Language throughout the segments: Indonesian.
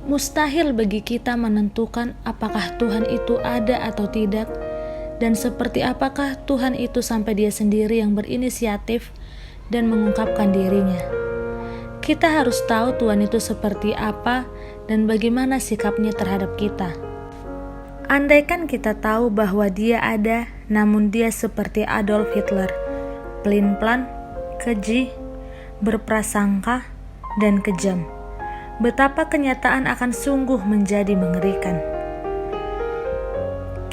Mustahil bagi kita menentukan apakah Tuhan itu ada atau tidak, dan seperti apakah Tuhan itu sampai Dia sendiri yang berinisiatif dan mengungkapkan dirinya. Kita harus tahu Tuhan itu seperti apa dan bagaimana sikapnya terhadap kita. Andaikan kita tahu bahwa Dia ada, namun Dia seperti Adolf Hitler, pelin-pelan, keji, berprasangka, dan kejam, betapa kenyataan akan sungguh menjadi mengerikan.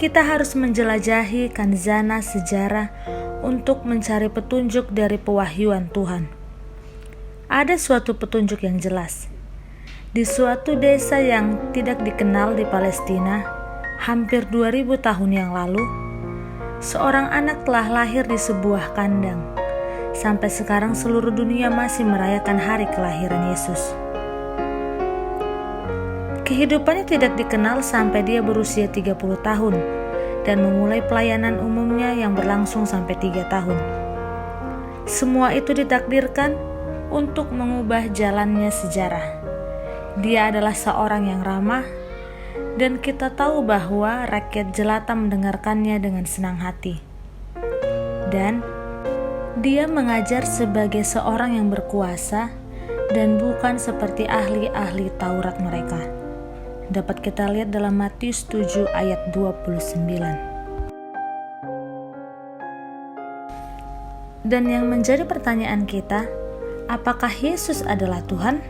Kita harus menjelajahi kanzana sejarah untuk mencari petunjuk dari pewahyuan Tuhan. Ada suatu petunjuk yang jelas. Di suatu desa yang tidak dikenal di Palestina, hampir 2000 tahun yang lalu, seorang anak telah lahir di sebuah kandang. Sampai sekarang seluruh dunia masih merayakan hari kelahiran Yesus. Kehidupannya tidak dikenal sampai dia berusia 30 tahun dan memulai pelayanan umumnya yang berlangsung sampai 3 tahun. Semua itu ditakdirkan untuk mengubah jalannya sejarah. Dia adalah seorang yang ramah, dan kita tahu bahwa rakyat jelata mendengarkannya dengan senang hati. Dan dia mengajar sebagai seorang yang berkuasa dan bukan seperti ahli-ahli Taurat mereka. Dapat kita lihat dalam Matius 7 ayat 29. Dan yang menjadi pertanyaan kita, apakah Yesus adalah Tuhan?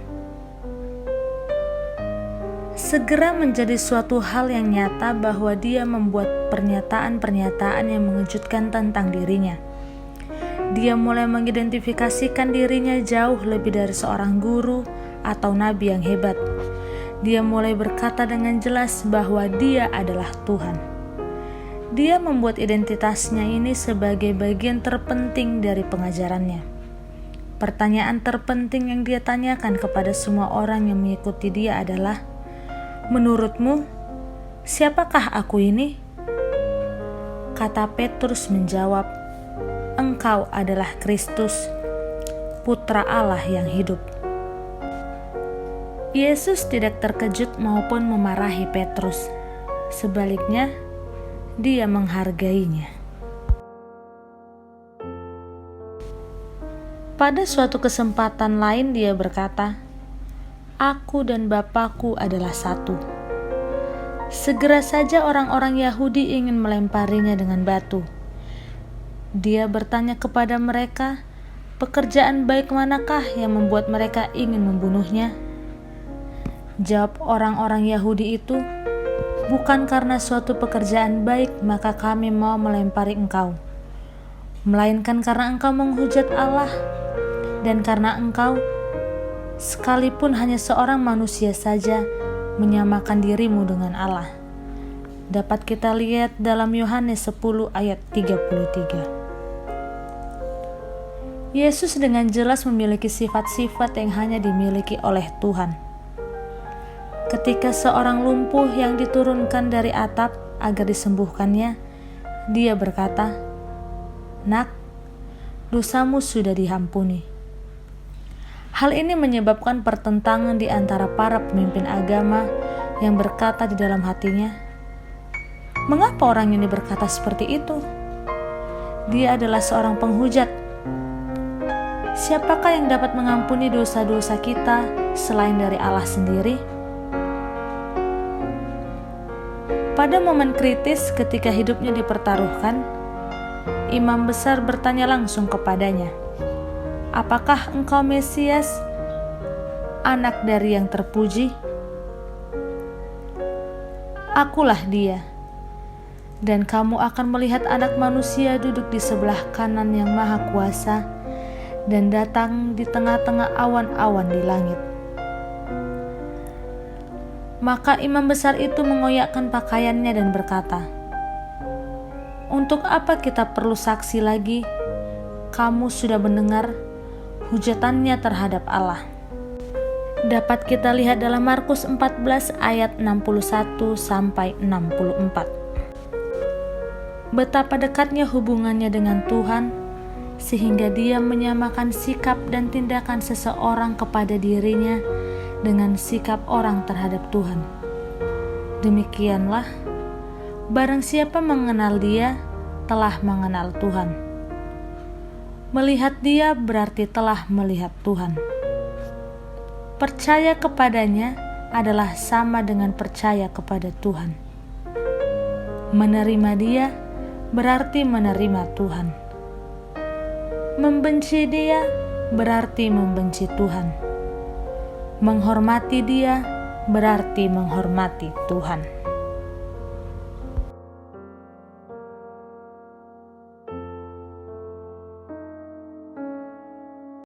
Segera menjadi suatu hal yang nyata bahwa Dia membuat pernyataan-pernyataan yang mengejutkan tentang dirinya. Dia mulai mengidentifikasikan dirinya jauh lebih dari seorang guru atau nabi yang hebat. Dia mulai berkata dengan jelas bahwa Dia adalah Tuhan. Dia membuat identitasnya ini sebagai bagian terpenting dari pengajarannya. Pertanyaan terpenting yang Dia tanyakan kepada semua orang yang mengikuti Dia adalah, "Menurutmu, siapakah aku ini?" Kata Petrus menjawab, "Engkau adalah Kristus, Putra Allah yang hidup." Yesus tidak terkejut maupun memarahi Petrus. Sebaliknya, Dia menghargainya. Pada suatu kesempatan lain Dia berkata, "Aku dan Bapakku adalah satu." Segera saja orang-orang Yahudi ingin melemparinya dengan batu. Dia bertanya kepada mereka, pekerjaan baik manakah yang membuat mereka ingin membunuhnya? Jawab orang-orang Yahudi itu, "Bukan karena suatu pekerjaan baik maka kami mau melempari engkau, melainkan karena engkau menghujat Allah, dan karena engkau, sekalipun hanya seorang manusia saja, menyamakan dirimu dengan Allah." Dapat kita lihat dalam Yohanes 10 ayat 33. Yesus dengan jelas memiliki sifat-sifat yang hanya dimiliki oleh Tuhan. Ketika seorang lumpuh yang diturunkan dari atap agar disembuhkannya, Dia berkata, "Nak, dosamu sudah diampuni." Hal ini menyebabkan pertentangan di antara para pemimpin agama yang berkata di dalam hatinya, "Mengapa orang ini berkata seperti itu? Dia adalah seorang penghujat. Siapakah yang dapat mengampuni dosa-dosa kita selain dari Allah sendiri?" Pada momen kritis ketika hidupnya dipertaruhkan, imam besar bertanya langsung kepadanya, "Apakah engkau Mesias, anak dari yang terpuji?" "Akulah Dia, dan kamu akan melihat Anak Manusia duduk di sebelah kanan Yang Maha Kuasa dan datang di tengah-tengah awan-awan di langit." Maka imam besar itu mengoyakkan pakaiannya dan berkata, "Untuk apa kita perlu saksi lagi? Kamu sudah mendengar hujatannya terhadap Allah." Dapat kita lihat dalam Markus 14 ayat 61 sampai 64. Betapa dekatnya hubungannya dengan Tuhan, sehingga Dia menyamakan sikap dan tindakan seseorang kepada dirinya dengan sikap orang terhadap Tuhan. Demikianlah, barang siapa mengenal Dia, telah mengenal Tuhan. Melihat Dia berarti telah melihat Tuhan. Percaya kepadanya adalah sama dengan percaya kepada Tuhan. Menerima Dia berarti menerima Tuhan. Membenci Dia berarti membenci Tuhan. Menghormati Dia berarti menghormati Tuhan.